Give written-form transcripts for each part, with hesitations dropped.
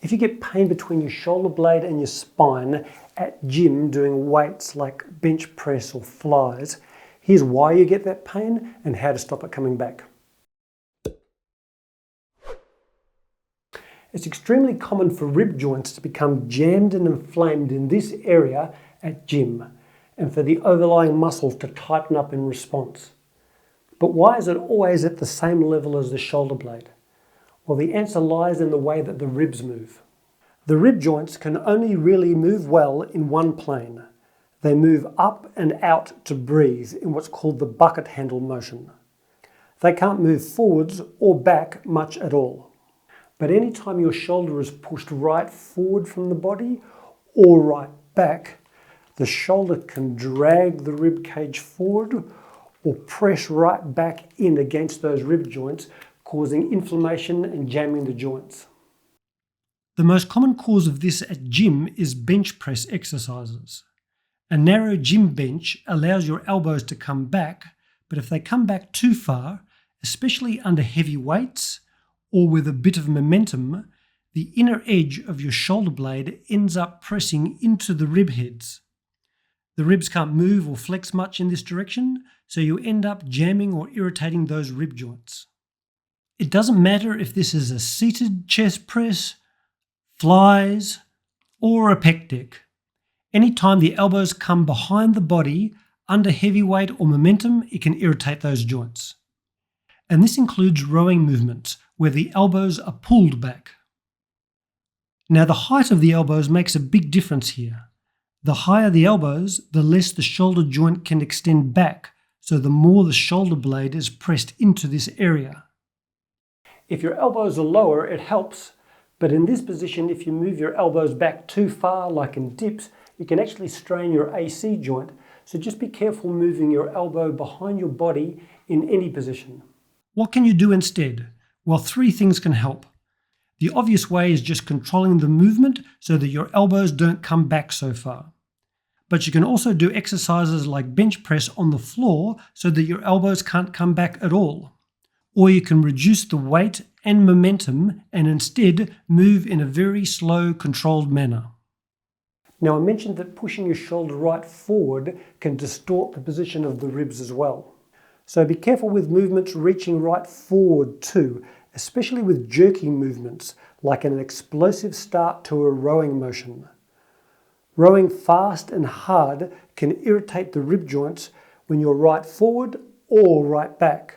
If you get pain between your shoulder blade and your spine at gym doing weights like bench press or flies, here's why you get that pain and how to stop it coming back. It's extremely common for rib joints to become jammed and inflamed in this area at gym, and for the overlying muscles to tighten up in response. But why is it always at the same level as the shoulder blade? Well, the answer lies in the way that the ribs move. The rib joints can only really move well in one plane. They move up and out to breathe in what's called the bucket handle motion. They can't move forwards or back much at all. But anytime your shoulder is pushed right forward from the body or right back, the shoulder can drag the rib cage forward or press right back in against those rib joints, causing inflammation and jamming the joints. The most common cause of this at gym is bench press exercises. A narrow gym bench allows your elbows to come back, but if they come back too far, especially under heavy weights or with a bit of momentum, the inner edge of your shoulder blade ends up pressing into the rib heads. The ribs can't move or flex much in this direction, so you end up jamming or irritating those rib joints. It doesn't matter if this is a seated chest press, flies, or a pec deck. Anytime the elbows come behind the body under heavy weight or momentum, it can irritate those joints. And this includes rowing movements where the elbows are pulled back. Now, the height of the elbows makes a big difference here. The higher the elbows, the less the shoulder joint can extend back, so the more the shoulder blade is pressed into this area. If your elbows are lower, it helps, but in this position, if you move your elbows back too far, like in dips, you can actually strain your AC joint, so just be careful moving your elbow behind your body in any position. What can you do instead? Well, 3 things can help. The obvious way is just controlling the movement so that your elbows don't come back so far. But you can also do exercises like bench press on the floor so that your elbows can't come back at all. Or you can reduce the weight and momentum and instead move in a very slow, controlled manner. Now, I mentioned that pushing your shoulder right forward can distort the position of the ribs as well. So be careful with movements reaching right forward too, especially with jerking movements like an explosive start to a rowing motion. Rowing fast and hard can irritate the rib joints when you're right forward or right back.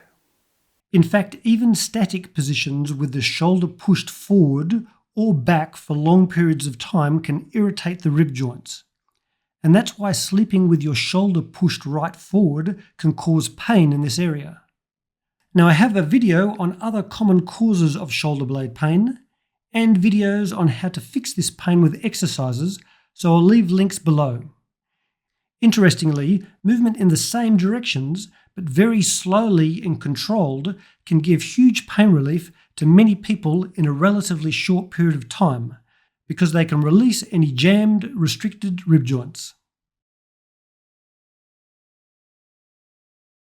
In fact, even static positions with the shoulder pushed forward or back for long periods of time can irritate the rib joints. And that's why sleeping with your shoulder pushed right forward can cause pain in this area. Now, I have a video on other common causes of shoulder blade pain and videos on how to fix this pain with exercises, so I'll leave links below. Interestingly, movement in the same directions, but very slowly and controlled, can give huge pain relief to many people in a relatively short period of time, because they can release any jammed, restricted rib joints.